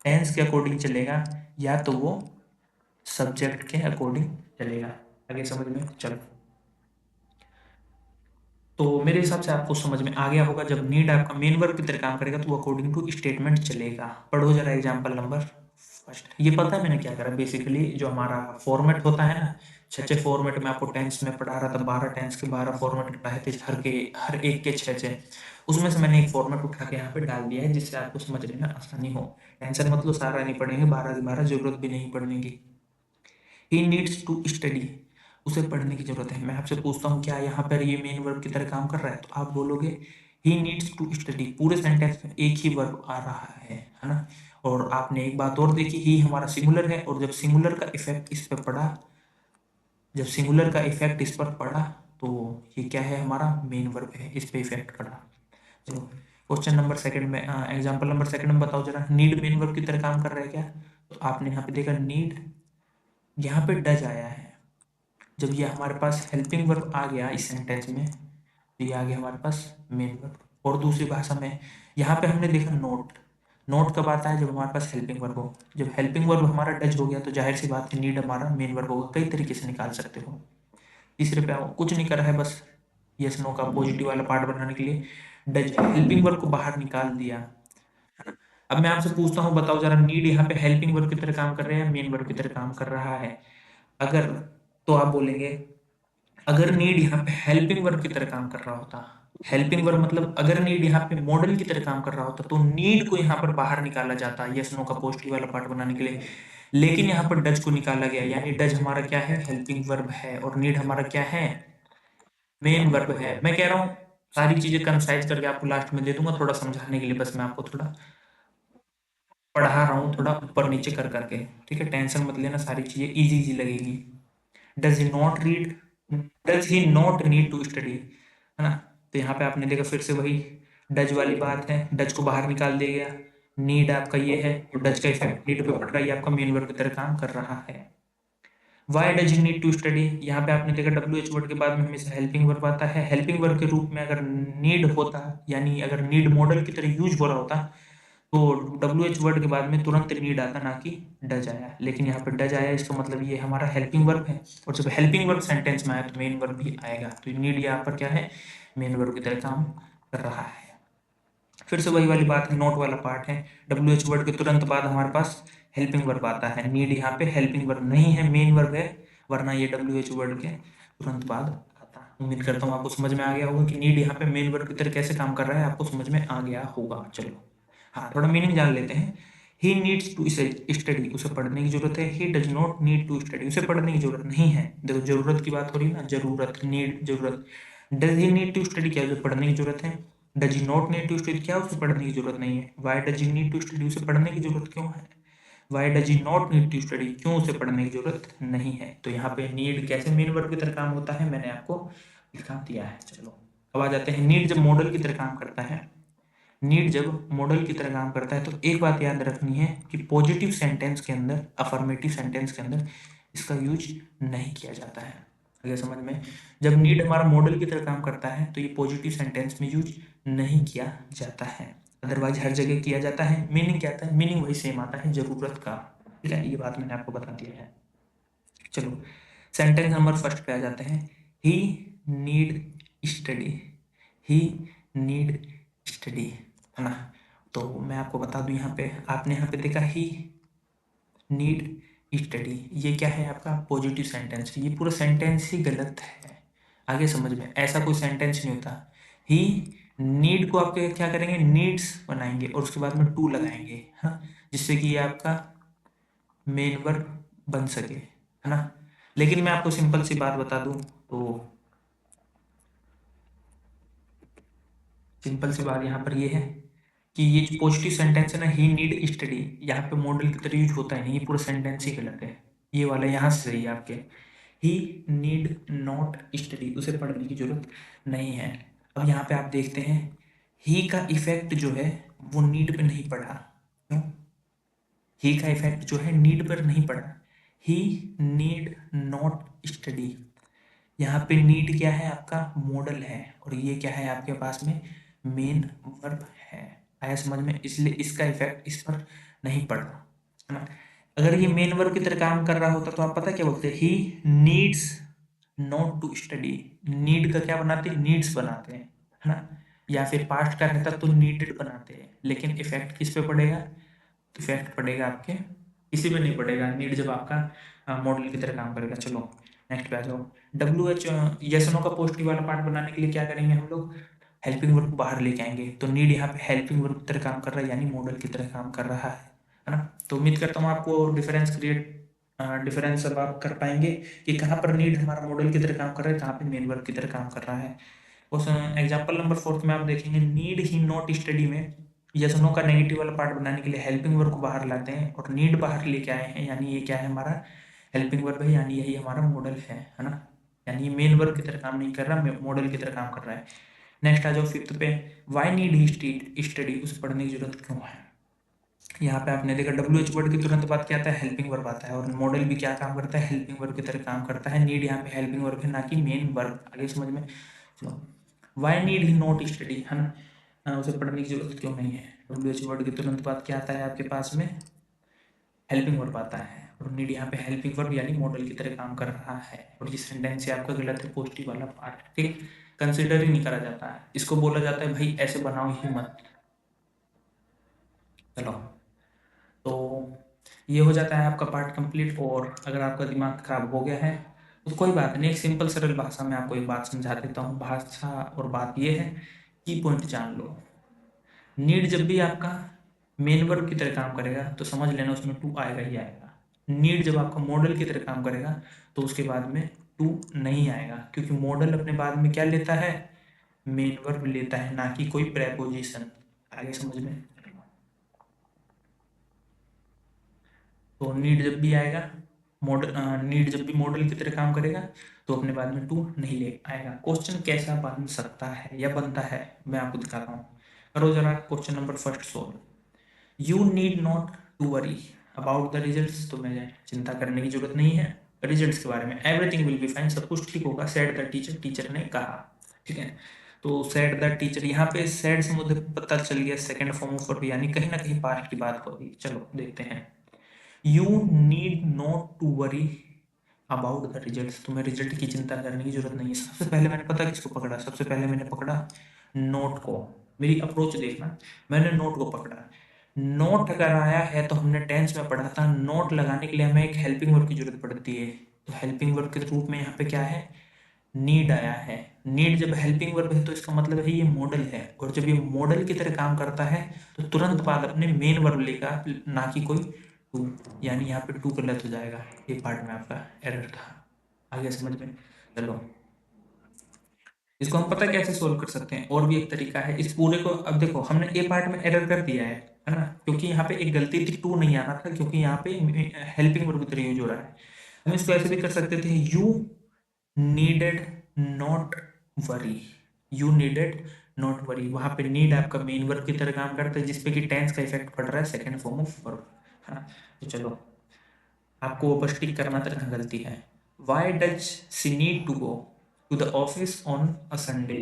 टेंस के अकॉर्डिंग चलेगा या तो वो सब्जेक्ट के अकॉर्डिंग चलेगा। आगे समझ में चलो। तो मेरे हिसाब से आपको समझ में आ गया होगा, जब नीड आपका मेन वर्ब की तरह काम करेगा तो वो अकॉर्डिंग टू स्टेटमेंट चलेगा। पढ़ो जरा एग्जांपल नंबर फर्स्ट। ये पता है मैंने क्या करा, बेसिकली जो हमारा फॉर्मेट होता है ना, छह फॉर्मेट में आपको टेंस में पढ़ा रहा था, 12 टेंस के 12 फॉर्मेट पढ़ाए थे, हर एक के छह। उसमें से मैंने एक फॉर्मेट उठा के यहाँ पे डाल दिया है, जिससे आपको समझने में आसानी हो। टेंशन मतलब सारा नहीं पढ़ेंगे, 12 के 12, जरूरत भी नहीं पढ़ने की। ही नीड्स टू स्टडी, उसे पढ़ने की जरूरत है। मैं आपसे पूछता हूँ क्या यहाँ पर ये मेन वर्ब की तरह काम कर रहा है, तो आप बोलोगे ही नीड्स टू स्टडी। पूरे सेंटेंस में एक ही वर्ब आ रहा है ना। और आपने एक बात और देखी, ही हमारा सिंगुलर है, और जब सिंगुलर का इफेक्ट इस पर पड़ा, जब सिंगुलर का इफेक्ट इस पर पड़ा तो ये क्या है, हमारा मेन वर्ब है, इस पे इफेक्ट पड़ा। चलो क्वेश्चन नंबर सेकंड में, एग्जांपल नंबर सेकंड में बताओ जरा, नीड मेन वर्ब की तरह काम कर रहा है क्या। तो आपने यहाँ पे देखा नीड, यहाँ पे डज आया है। जब ये हमारे पास हेल्पिंग वर्ब आ गया इस सेंटेंस में, तो ये आ गया हमारे पास मेन वर्ब। और दूसरी भाषा में यहाँ पे हमने देखा नोट, नोट कब आता है, जब हमारे पास हेल्पिंग वर्ब हो। जब हेल्पिंग वर्ब हमारा डज हो गया तो जाहिर सी बात है नीड हमारा मेन वर्ब होगा। कई तरीके से निकाल सकते हो। तीसरे पे आओ, कुछ नहीं करा है, बस यस नो का पॉजिटिव वाला पार्ट बनाने के लिए डज हेल्पिंग वर्ब को बाहर निकाल दिया। अब मैं आपसे पूछता हूँ, बताओ जरा, नीड यहाँ पे हेल्पिंग वर्ब की तरह काम कर रहा है या मेन वर्ब की तरह काम कर रहा है। अगर, तो आप बोलेंगे अगर नीड यहाँ पे हेल्पिंग वर्ब की तरह काम कर रहा होता, हेल्पिंग वर्ब मतलब अगर नीड यहाँ पे मॉडल की तरह काम कर रहा होता तो नीड को यहाँ पर बाहर निकाला जाता यस नो का पॉजिटिव वाला पार्ट बनाने के लिए। लेकिन यहाँ पर डज को निकाला गया, यानी डज हमारा क्या है, हेल्पिंग वर्ब है, और नीड हमारा क्या है, मेन वर्ब है। मैं कह रहा हूँ सारी चीजें कंसाइज करके आपको लास्ट में दे दूंगा, थोड़ा समझाने के लिए, बस मैं आपको थोड़ा पढ़ा रहा हूँ, थोड़ा ऊपर नीचे कर करके। ठीक है, टेंशन मत लेना, सारी चीजें इजी इजी लगेगी। Does he not read, does he not need to study, है ना। तो यहाँ पे आपने देखा फिर से वही डज वाली बात है, डज को बाहर निकाल दिया गया, नीड आपका ये है, और डज का इफेक्ट नीड पे पड़ रहा है, ये आपका मेन वर्ब की तरह काम कर रहा है। Why does he need to study, यहाँ पे आपने देखा डब्ल्यू एच वर्ड के बाद में हमेशा हेल्पिंग वर्ब आता है। हेल्पिंग वर्ब के रूप में अगर नीड होता, यानी अगर नीड मॉडल की तरह यूज हो रहा होता, तो डब्ल्यू एच वर्ड के बाद में तुरंत नीड आता, ना कि डज आया। लेकिन यहाँ पर डज आया, इसका मतलब ये हमारा हेल्पिंग वर्ब है, और जब हेल्पिंग वर्ब सेंटेंस में आया तो मेन वर्ब भी आएगा। तो नीड यहाँ पर क्या है, मेन वर्ब की तरह काम कर रहा है। फिर से वही वाली बात है, नोट वाला पार्ट है, डब्ल्यू एच वर्ड के तुरंत बाद हमारे पास हेल्पिंग वर्ब आता है। नीड यहाँ पे हेल्पिंग वर्ब नहीं है, मेन वर्ब है, वरना ये डब्ल्यू एच वर्ड के तुरंत बाद आता। उम्मीद करता हूँ आपको समझ में आ गया होगा कि नीड यहाँ पे मेन वर्ब की तरह कैसे काम कर रहा है, आपको समझ में आ गया होगा। चलो हाँ, थोड़ा मीनिंग जान लेते हैं। ही नीड्स टू स्टडी, उसे पढ़ने की जरूरत है। He does not need to study, उसे पढ़ने की जरूरत नहीं है। देखो जरूरत की बात हो रही है ना, जरूरत, नीड, जरूरत। Does he need to study, क्या उसे पढ़ने की जरूरत है। Does he not need to study, क्या उसे पढ़ने की जरूरत नहीं है। Why does he need to study, उसे पढ़ने की जरूरत क्यों है। Why does he not need to study, क्यों उसे पढ़ने की जरूरत नहीं है। तो यहाँ पे नीड कैसे मेन वर्ब की तरह काम होता है मैंने आपको दिखा दिया है। चलो अब आ जाते हैं, नीड जब मॉडल की तरह काम करता है, नीड जब मॉडल की तरह काम करता है तो एक बात याद रखनी है कि पॉजिटिव सेंटेंस के अंदर, अफर्मेटिव सेंटेंस के अंदर इसका यूज नहीं किया जाता है। अगर समझ में, जब नीड हमारा मॉडल की तरह काम करता है तो ये पॉजिटिव सेंटेंस में यूज नहीं किया जाता है, अदरवाइज हर जगह किया जाता है। मीनिंग क्या आता है, मीनिंग वही सेम आता है, जरूरत का। ठीक है, ये बात मैंने आपको बता दिया है। चलो सेंटेंस नंबर फर्स्ट पे आ जाते हैं। ही नीड स्टडी, ही नीड स्टडी, है ना। तो मैं आपको बता दूं, यहाँ पे आपने यहाँ पे देखा ही नीड स्टडी, ये क्या है आपका पॉजिटिव सेंटेंस। ये पूरा सेंटेंस ही गलत है। आगे समझ में, ऐसा कोई सेंटेंस नहीं होता। ही नीड को आपके क्या करेंगे, नीड्स बनाएंगे और उसके बाद में टू लगाएंगे, हाँ, जिससे कि ये आपका मेन वर्ब बन सके, है ना। लेकिन मैं आपको सिंपल सी बात बता दूं तो सिंपल सी बात यहाँ पर ये है कि ये जो पॉजिटिव सेंटेंस है ना, ही नीड स्टडी, यहाँ पे मॉडल की तरह यूज होता है नहीं, ये पूरा सेंटेंस ही गलत है। ये वाला यहाँ से सही है आपके, ही नीड नॉट स्टडी, उसे पढ़ने की जरूरत नहीं है। अब यहाँ पे आप देखते हैं ही का इफेक्ट जो है वो नीड पे नहीं पड़ा। क्यों? ही का इफेक्ट जो है नीड पर नहीं पड़ा। ही नीड नॉट स्टडी, यहाँ पे नीड क्या है आपका, मॉडल है, और ये क्या है आपके पास में, मेन वर्ब है। आया समझ में, इसलिए इसका इफेक्ट इस पर नहीं पड़ रहा, है ना। अगर ये मेन वर्ब की तरह काम कर रहा होता तो आप पता क्या बोलते, he needs not to study. Need का क्या बनाते हैं, नीड्स बनाते हैं, है ना। या फिर पास्ट का रहता तो नीडेड बनाते हैं, लेकिन इफेक्ट किस पे पड़ेगा, इफेक्ट पड़ेगा आपके किसी पे नहीं पड़ेगा, नीड जब आपका मॉडल की तरह काम करेगा। चलो नेक्स्ट पे आ जाओ। डब्ल्यू एच यस नो का पॉजिटिव वाला पार्ट बनाने के लिए क्या करेंगे हम लोग, हेल्पिंग वर्ब को बाहर लेके आएंगे। तो नीड यहाँ पे हेल्पिंग वर्ब की तरह काम कर रहा है, यानी मॉडल की तरह काम कर रहा है ना। तो उम्मीद करता हूँ आपको डिफरेंस अब आप कर पाएंगे कि कहाँ पर नीड हमारा मॉडल की तरह काम कर रहा है, कहाँ पे मेन वर्ब की तरह काम कर रहा है। उस एग्जाम्पल नंबर 4 में आप देखेंगे, नीड ही नॉट स्टडी में यस नो का नेगेटिव वाला पार्ट बनाने के लिए हेल्पिंग वर्ब को बाहर लाते हैं और नीड बाहर लेके आए हैं, यानी ये क्या है हमारा हेल्पिंग वर्ब है, यानी यही हमारा मॉडल है ना। यानी ये मेन वर्ब की तरह काम नहीं कर रहा, मॉडल की तरह काम कर रहा है। नेक्स्ट आ जाओ 5th पे, वाई नीड ही स्टडी, उसे पढ़ने की जरूरत क्यों है। यहाँ पे आपने देखा डब्ल्यू एच वर्ड की तुरंत बाद क्या आता है, हेल्पिंग वर्ब आता है, और मॉडल भी क्या काम करता है, हेल्पिंग वर्ब की तरह काम करता है। नीड यहाँ पे हेल्पिंग वर्ब है, ना कि मेन वर्ब। आगे समझ में, चलो why need he not study, है ना। उसे पढ़ने की जरूरत क्यों नहीं है। डब्ल्यू एच वर्ड के तुरंत बाद क्या आता है आपके पास में, हेल्पिंग वर्ब आता है, और नीड यहाँ पे हेल्पिंग वर्ब यानी मॉडल की तरह काम कर रहा है। और ये सेंटेंस है आपका गलत है, पॉजिटिव वाला पार्ट, ठीक, कंसिडर ही नहीं करा जाता है, इसको बोला जाता है भाई ऐसे बनाओ ही मत। चलो तो ये हो जाता है आपका पार्ट कंप्लीट। और अगर आपका दिमाग खराब हो गया है तो कोई बात नहीं, एक सिंपल सरल भाषा में आपको एक बात समझा देता हूँ। भाषा और बात ये है, की पॉइंट जान लो। नीड जब भी आपका मेन वर्ब की तरह काम करेगा तो समझ लेना उसमें टू आएगा ही आएगा। नीड जब आपका मॉडल की तरह काम करेगा तो उसके बाद में टू नहीं आएगा, क्योंकि मॉडल अपने बाद में क्या लेता है, मेन वर्ब लेता है, ना कि कोई प्रेपोजिशन। आगे समझ में, तो नीड जब भी आएगा मॉडल, नीड जब भी मॉडल की तरह काम करेगा तो अपने बाद में टू नहीं ले आएगा। क्वेश्चन कैसा बन सकता है या बनता है मैं आपको दिखाता हूँ। करो जरा question number first solve. You need not to worry about the results, तुम्हें चिंता करने की जरूरत नहीं है रिजल्ट्स के बारे में। एवरीथिंग विल बी फाइन, सब कुछ ठीक होगा, सेड द टीचर, टीचर ने कहा, ठीक है। तो सेड द टीचर, यहाँ पे सेड से मुझे पता चल गया सेकंड फॉर्म ऑफ वर्ब, यानी कहीं ना कहीं पास्ट की बात होगी। चलो देखते हैं, you need not to worry about the result, तुम्हें रिजल्ट की चिंता करने की जरूरत नहीं है। सबसे पहले मैंने पता किसको पकड़ा, सबसे पहले मैंने पकड़ा नोट को। मेरी अप्रोच देखना, मैंने नोट को पकड़ा। नोट अगर आया है तो हमने टेंस में पढ़ा था, नोट लगाने के लिए हमें एक हेल्पिंग वर्ब की जरूरत पड़ती है। तो हेल्पिंग वर्ब के रूप में यहाँ पे क्या है, नीड आया है। नीड जब हेल्पिंग वर्ब है तो इसका मतलब है ये मॉडल है, और जब ये मॉडल की तरह काम करता है तो तुरंत बाद अपने मेन वर्ब लेगा, ना कि कोई टू, यानी यहाँ पे टू गलत हो जाएगा। ये पार्ट में आपका एरर था। आगे समझ में, चलो इसको हम पता कैसे सोल्व कर सकते हैं, और भी एक तरीका है इस पूरे को। अब देखो हमने ए पार्ट में एरर कर दिया है ना, क्योंकि यहाँ पे एक गलती थी, टू नहीं आना था, क्योंकि यहाँ पे हेल्पिंग वर्ब की तरह यूज हो रहा है। हम इसको ऐसे भी कर सकते थे, you needed not worry, you needed not worry. वहां पे नीड आपका मेन वर्ब की तरह काम करता है, जिसपे कि टेंस का इफेक्ट पड़ रहा है सेकंड फॉर्म ऑफ वर्ब, है ना। तो चलो आपको बस टिक करना था कहाँ गलती है। Why does she need to go to the office on a Sunday,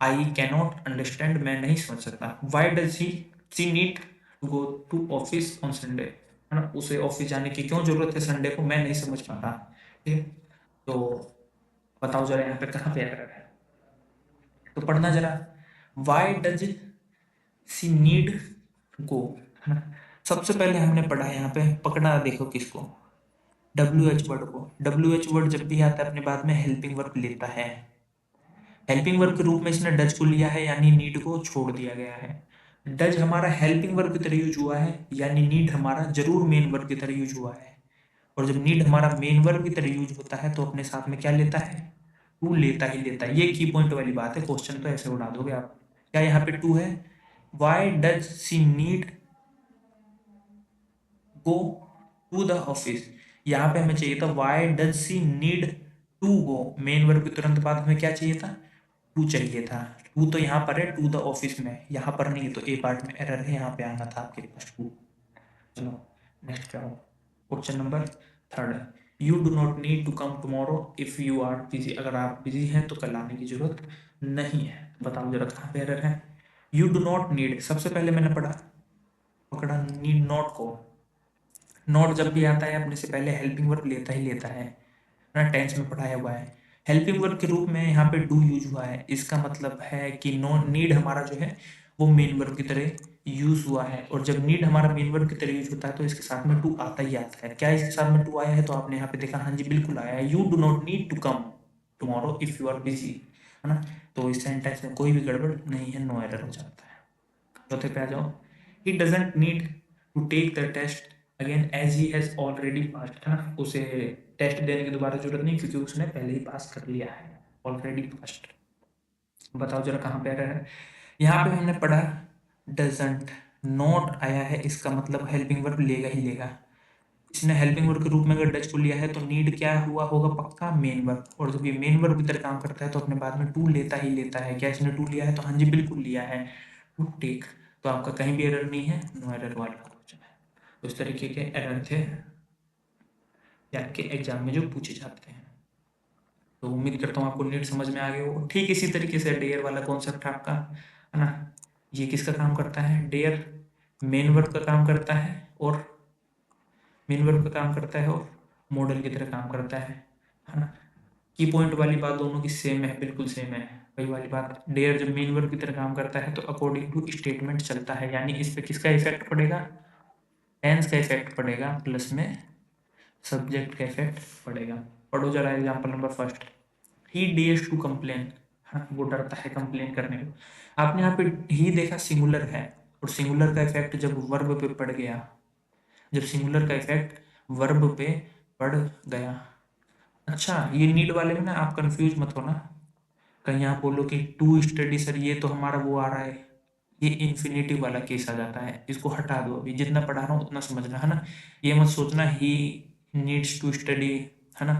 I cannot understand, मैं नहीं समझ सकता। Why does she need to go to office on Sunday, है ना, उसे ऑफिस जाने की क्यों जरूरत है संडे को, मैं नहीं समझ पाता। ठीक है, तो बताओ जरा यहाँ पे कहाँ पे एरर है, तो पढ़ना जरा। वाई डज सी नीड गो, है ना। सबसे पहले हमने पढ़ा है यहाँ पे, पकड़ा देखो किसको, डब्ल्यू एच वर्ड को। डब्ल्यू एच वर्ड जब भी आता है अपने बाद में हेल्पिंग वर्ब लेता है। हेल्पिंग वर्ब के रूप में इसने डज को लिया है, यानी नीड को छोड़ दिया गया है। डज हमारा हेल्पिंग वर्ब की तरह यूज हुआ है, यानी नीड हमारा जरूर मेन वर्ब की तरह यूज हुआ है। और जब नीड हमारा मेन वर्ब की तरह यूज होता है तो अपने साथ में क्या लेता है, टू लेता ही लेता है। ये की पॉइंट वाली बात है, क्वेश्चन तो ऐसे उड़ा दोगे आप। क्या यहाँ पे टू है, why does she need go to the office. यहाँ पे हमें चाहिए था why does she need to go, main verb के तुरंत बाद हमें क्या चाहिए था, टू चाहिए था। टू तो यहाँ पर है, टू द ऑफिस में, यहाँ पर नहीं है, तो ए पार्ट में एरर है, यहाँ पे आना था आपके पास टू। चलो नेक्स्ट क्या हो, question number third. You do not need to come tomorrow if you are busy. अगर आप बिजी हैं तो कल आने की जरूरत नहीं है। बताओ जरा कहाँ पे एरर है। यू डू नॉट नीड, सबसे पहले मैंने पकड़ा नीड नॉट को। नॉट जब भी आता है अपने से पहले हेल्पिंग वर्ब लेता ही लेता है ना, टेंस में पढ़ाया हुआ है। हेल्पिंग वर्ब के रूप में यहाँ पे डू यूज हुआ है, इसका मतलब है कि नो नीड हमारा जो है वो मेन वर्ब की तरह यूज हुआ है। और जब नीड हमारा मेन वर्ब की तरह यूज होता है तो इसके साथ में टू आता ही आता है। क्या इसके साथ में टू आया है, तो आपने यहाँ पे देखा, हाँ जी बिल्कुल आया है। You do not need to come tomorrow if you are busy, है ना। तो इस सेंटेंस में कोई भी गड़बड़ नहीं है, नो एरर हो जाता है। चौथे पे आ जाओ। He doesn't need to take the test again as he has already passed, है ना। उसे टेस्ट देने की दोबारा जरूरत नहीं, क्योंकि उसने पहले ही पास कर लिया है, ऑलरेडी पास्ड। बताओ जरा कहाँ पे एरर है। यहाँ पे हमने पढ़ा डजेंट, नॉट आया है, इसका मतलब हेल्पिंग वर्ब लेगा ही लेगा। इसने हेल्पिंग वर्ब के रूप में अगर डज को लिया है तो नीड क्या हुआ होगा, पक्का मेन वर्ब। और जब ये मेन वर्ब की तरह काम करता है तो अपने बाद में टू लेता ही लेता है। क्या इसने टू लिया है, तो हाँ जी बिल्कुल लिया है, टू टेक। तो आपका कहीं भी एरर नहीं है, नो एरर वाला क्वेश्चन है। तो इस तरीके के एरर थे आपके एग्जाम में जो पूछे जाते हैं। तो उम्मीद करता हूँ आपको नीट समझ में आ गया हो। ठीक इसी तरीके से डेयर वाला कॉन्सेप्ट आपका, है ना। ये किसका काम करता है, डेयर मेन वर्ब का काम करता है, और मेन वर्ब का काम करता है और मॉडल की तरह काम करता है ना। की पॉइंट वाली बात दोनों की सेम है, बिल्कुल सेम है। वही वाली बात, डेयर जब मेन वर्ब की तरह काम करता है तो अकॉर्डिंग टू स्टेटमेंट चलता है, यानी इस पे किसका इफेक्ट पड़ेगा, टेंस का इफेक्ट पड़ेगा, प्लस में सब्जेक्ट का इफेक्ट पड़ेगा। पढ़ो जरा example number first. He dares to complain, हाँ वो डरता है कंप्लेन करने को। आपने यहाँ पे ही देखा सिंगुलर है, और सिंगुलर का इफेक्ट जब वर्ब पे पड़ गया, जब सिंगुलर का इफेक्ट वर्ब पे पड़ गया। अच्छा ये नीड वाले में ना आप कंफ्यूज मत होना, कहीं आप बोलो कि टू स्टडी सर ये तो हमारा वो आ रहा है, ये इन्फिनेटिव वाला केस आ जाता है, इसको हटा दो। अभी जितना पढ़ा रहा हूँ उतना समझना, है ना। ये मत सोचना ही नीड्स टू स्टडी, है ना,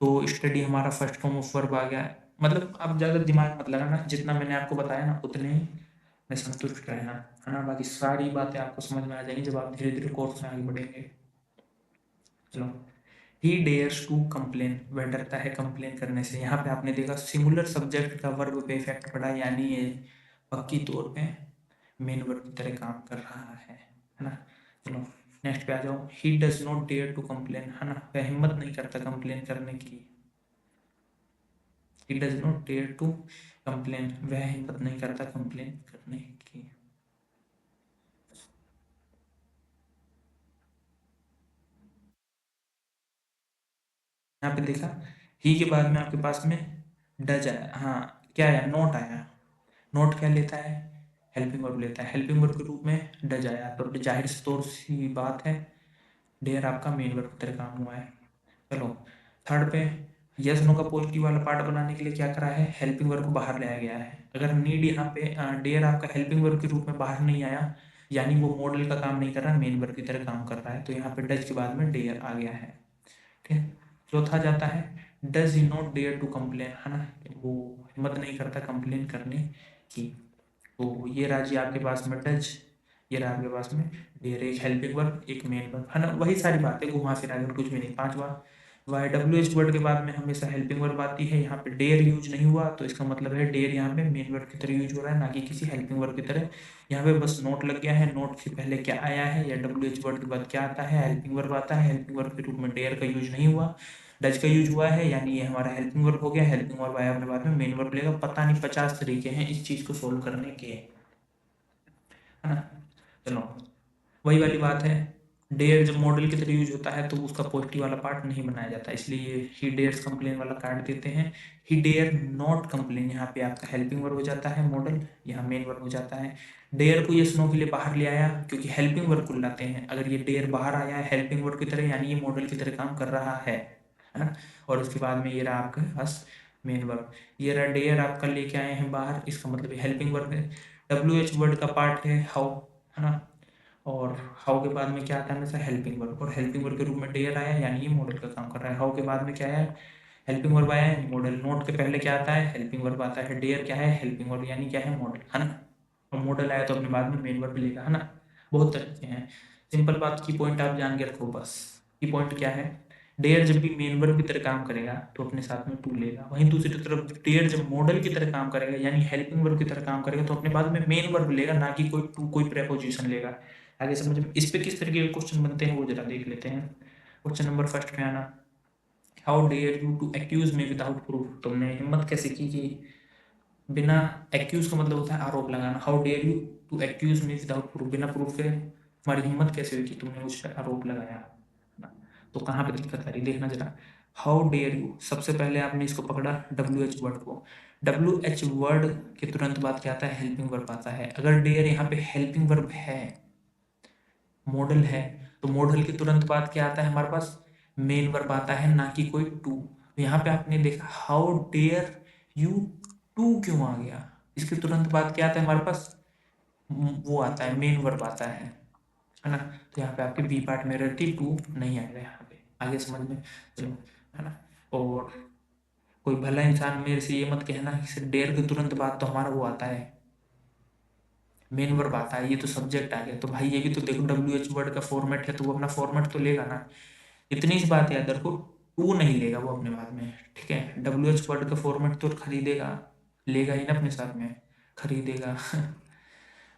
तो स्टडी हमारा फर्स्ट फॉर्म ऑफ वर्ब आ गया। मतलब आप ज़्यादा दिमाग मत लगाना, जितना मैंने आपको बताया ना उतने ही मैं संतुष्ट रहना, है ना। बाकी सारी बातें आपको समझ में आ जाएंगी जब आप धीरे धीरे कोर्स में आगे बढ़ेंगे। चलो, ही डेयर्स टू कंप्लेन, वह डरता है कंप्लेन करने से। यहाँ पे आपने देखा सिंगुलर सब्जेक्ट का वर्ब पे इफेक्ट पड़ा, यानी ये पक्की तौर पे मेन वर्ब की तरह काम कर रहा है ना। चलो नेक्स्ट पे आ जाओ। He does not dare to complain, है ना, वह हिम्मत नहीं करता कंप्लेन करने की। He does not dare to complain, वह हिम्मत नहीं करता कंप्लेन करने की। यहाँ पे देखा ही के बाद में आपके पास में डज आया, हाँ क्या आया, नोट आया। नोट क्या लेता है, हेल्पिंग वर्ब लेता है, हेल्पिंग वर्ब के रूप में डज आया, तो जाहिर से तौर सी बात है डेयर आपका मेन वर्ब की तरह काम हुआ है। चलो थर्ड पे, यस नो का पॉजिटिव वाला पार्ट बनाने के लिए क्या करा है, हेल्पिंग वर्ब को बाहर लाया गया है। अगर नीड यहाँ पे डेयर आपका हेल्पिंग वर्ब के रूप में बाहर नहीं आया, यानी वो मॉडल का काम नहीं कर रहा, मेन वर्ब की तरह काम कर रहा है, तो यहाँ पे डज के बाद में डेयर आ गया है। ठीक है, चौथा जाता है does he not dare to complain, है ना, वो हिम्मत नहीं करता कंप्लेन करने की। तो ये रहा जी आपके पास में डज, ये रहा आपके पास में डेयर, एक हेल्पिंग वर्ब एक मेन वर्ब, है ना, वही सारी बातें घुमा फिरा कर, कुछ भी नहीं। पांचवा, वाई डब्ल्यू एच वर्ड के बाद में हमेशा हेल्पिंग वर्ब आती है, यहाँ पे डेयर यूज नहीं हुआ, तो इसका मतलब है डेयर यहाँ पे मेन वर्ब की तरह यूज हो रहा है, ना कि किसी हेल्पिंग वर्ब की तरह। यहाँ पे बस नोट लग गया है, नोट से पहले क्या आया है, या डब्ल्यू एच वर्ड के बाद क्या आता है, हेल्पिंग वर्ब आता है, हेल्पिंग वर्ब के रूप में डेयर का यूज नहीं हुआ, डज का यूज हुआ है, यानी ये हमारा हेल्पिंग वर्ब हो गया। हेल्पिंग वर्ब आया अपने बाद में मेन वर्ब लेगा। पता नहीं 50 तरीके हैं इस चीज को सोल्व करने के, है ना। चलो वही वाली बात है, डेयर जब मॉडल की तरह यूज होता है तो उसका पॉजिटिव वाला पार्ट नहीं बनाया जाता, इसलिए ही डेयर्स कंप्लेन वाला काट देते हैं। ही डेयर नॉट कंप्लेन, यहाँ पे आपका हेल्पिंग वर्ब हो जाता है मॉडल, यहाँ मेन वर्ब हो जाता है। डेयर को ये स्नो के लिए बाहर ले आया क्योंकि हेल्पिंग वर्ब को लाते हैं। अगर ये डेयर बाहर आया है हेल्पिंग वर्ब की तरह, यानी ये मॉडल की तरह काम कर रहा है ना। और उसके बाद में ये रहा आपके पास मेन वर्ब। ये रहा डेयर आपका लेके आए हैं बाहर, इसका मतलब हेल्पिंग वर्ब है। WH वर्ड का पार्ट है हाउ, है ना। और हाउ के बाद में क्या आता है हमेशा हेल्पिंग वर्ब, और हेल्पिंग वर्ब के रूप में डेयर आया यानी ये मॉडल का काम कर रहा है। हाउ के बाद में क्या है, हेल्पिंग वर्ब आया है मॉडल। नोट के पहले क्या आता है, हेल्पिंग वर्ब आता है। डेयर क्या है, हेल्पिंग वर्ब यानी क्या है, मॉडल, है ना। और मॉडल आया तो अपने बाद में मेन वर्ब लेगा, है ना। बहुत तरीके हैं, सिंपल बात की पॉइंट आप जान के रखो बस। की पॉइंट क्या है, डेयर जब भी मेन वर्ब की तरह काम करेगा तो अपने साथ में टू लेगा। वहीं दूसरी तरफ डेयर जब मॉडल की तरह काम करेगा यानी हेल्पिंग वर्ब की तरह काम करेगा तो अपने बाद में मेन वर्ब लेगा, ना कि कोई टू कोई प्रेपोजिशन लेगा। आगे समझ में इस पे किस तरीके के क्वेश्चन बनते हैं वो जरा देख लेते हैं। क्वेश्चन नंबर फर्स्ट में आना, how dare you to accuse me without proof. तुमने हिम्मत कैसे की कि बिना, एक्यूज का मतलब होता है आरोप लगाना। How dare you to accuse me without proof, बिना प्रूफ के तुम्हारी हिम्मत कैसे हुई कि तुमने मुझ पर आरोप लगाया ना। तो कहाँ पे दिक्कत आ रही देखना जरा। हाउ डेयर यू, सबसे पहले आपने इसको पकड़ा WH वर्ड को। WH वर्ड के तुरंत बाद क्या आता है, हेल्पिंग वर्ब आता है। अगर डेयर यहाँ पे हेल्पिंग वर्ब है, मॉडल है, तो मॉडल के तुरंत बाद क्या आता है हमारे पास, मेन वर्ब आता है, ना कि कोई टू। तो यहाँ पे आपने देखा हाउ डेयर यू टू क्यों आ गया, इसके तुरंत बाद क्या आता है हमारे पास, वो आता है मेन वर्ब आता है ना। तो यहाँ पे आपके बी पार्ट में रहती टू नहीं आएगा यहाँ पे। आगे समझ में चलो, है ना। और कोई भला इंसान मेरे से ये मत कहना कि डेयर के तुरंत बाद तो हमारा वो आता है, मेन वर्ब आता है, ये तो सब्जेक्ट आ गया। तो भाई ये भी तो देखो WH वर्ड का फॉर्मेट है तो वो अपना फॉर्मेट तो लेगा ना। इतनी सी बात याद रखो, टू नहीं लेगा वो अपने बाद में, ठीक है। WH वर्ड का फॉर्मेट तो खरीदेगा, लेगा ही ना अपने साथ में, खरीदेगा।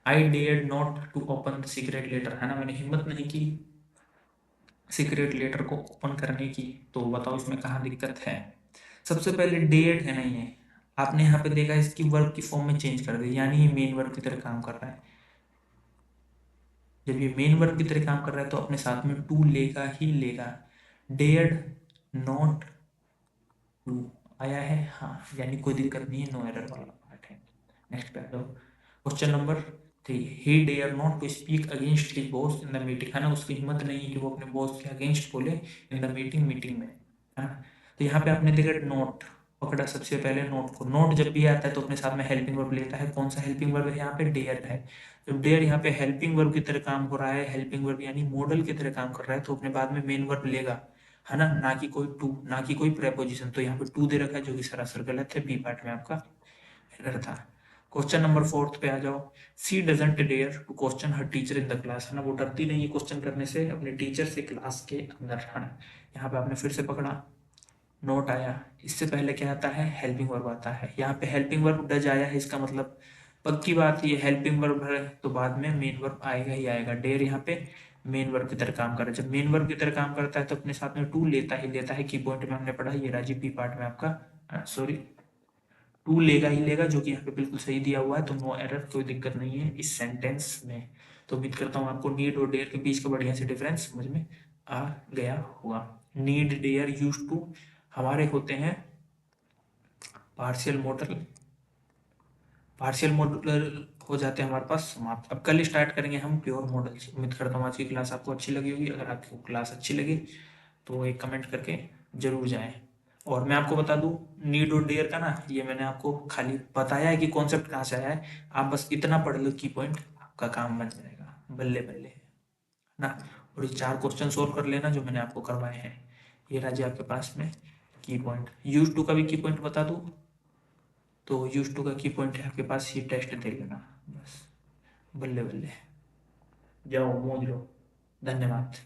I dare not to open the secret letter, है ना, मैंने हिम्मत नहीं की सीक्रेट लेटर को ओपन करने की। तो बताओ इसमें कहाँ दिक्कत है। सबसे पहले डेयर है नहीं है, आपने यहाँ पे देखा इसकी वर्ब की फॉर्म में चेंज कर दी, यानी ये मेन वर्ब की तरह काम कर रहा है। जब ये मेन वर्ब की तरह काम कर रहा है तो अपने साथ में टू लेगा ही लेगा। डेयर्ड नॉट टू आया है, हाँ, यानी कोई दिक्कत नहीं है, नो एरर वाला पार्ट है। नेक्स्ट पे आ जाओ, question number 3, he dare not to speak against his boss in the meeting, है ना, उसकी हिम्मत नहीं है कि वो अपने बॉस के अगेंस्ट बोले इन द मीटिंग में, है ना। तो यहाँ पे आपने देखा नोट पकड़ा सबसे पहले, नोट को। नोट जब भी आता है तो अपने साथ में हेल्पिंग वर्ब लेता है। कौन सा हेल्पिंग वर्ब है यहाँ पे, डेयर है। जब डेयर यहाँ पे हेल्पिंग वर्ब की तरह काम हो रहा है, हेल्पिंग वर्ब यानी मॉडल की तरह काम कर रहा है, तो अपने बाद में मेन वर्ब लेगा, है ना, ना कि कोई टू, ना कि कोई प्रेपोजिशन। तो यहाँ पे टू दे रखा है जो कि सरासर गलत है, बी पार्ट में आपका एरर था। क्वेश्चन नंबर 4 पे आ जाओ, she doesn't dare to question her teacher in the class, है ना, वो डरती नहीं है क्वेश्चन करने से अपने टीचर से क्लास के अंदर, है ना। यहाँ पे आपने फिर से पकड़ा नोट आया, इससे पहले क्या आता है, हेल्पिंग वर्ब आता है। यहाँ पे हेल्पिंग वर्ब डज आया है, इसका मतलब पक्की बात ये हेल्पिंग वर्ब है तो बाद में मेन वर्ब आएगा ही आएगा। डेयर यहाँ पे मेन वर्ब की तरह काम कर रहा है, जब मेन वर्ब की तरह काम करता है तो अपने साथ में टू लेता ही लेता है। की पॉइंट में हमने पढ़ा, ये राजी पी पार्ट में आपका सॉरी, टू लेगा ही लेगा, जो कि यहाँ पे बिल्कुल सही दिया हुआ है। तो नो एरर, कोई दिक्कत नहीं है इस सेंटेंस में। तो उम्मीद करता हूँ आपको नीड और डेयर के बीच का बढ़िया से डिफरेंस समझ में आ गया होगा। नीड डेयर यूज टू हमारे होते हैं पार्शियल मॉडल, पार्शियल मॉडल हो जाते हैं हमारे पास समाप्त। अब कल स्टार्ट करेंगे हम प्योर मॉडल्स। उम्मीद करता हूँ आज की क्लास आपको अच्छी लगी होगी। अगर आपको क्लास अच्छी लगी तो एक कमेंट करके जरूर जाएं। और मैं आपको बता दूं, नीड और डेयर का ना, ये मैंने आपको खाली बताया है कि कॉन्सेप्ट कहाँ से आया है। आप बस इतना पढ़ लो की पॉइंट, आपका काम बन जाएगा, बल्ले बल्ले ना। और ये 4 क्वेश्चन सोल्व कर लेना जो मैंने आपको करवाए हैं। ये राजी आपके पास में की पॉइंट। यूज टू का भी की पॉइंट बता दूं, तो यूज टू का की पॉइंट है आपके पास, ये टेस्ट दे लेना बस, बल्ले बल्ले, जाओ मौज लो। धन्यवाद।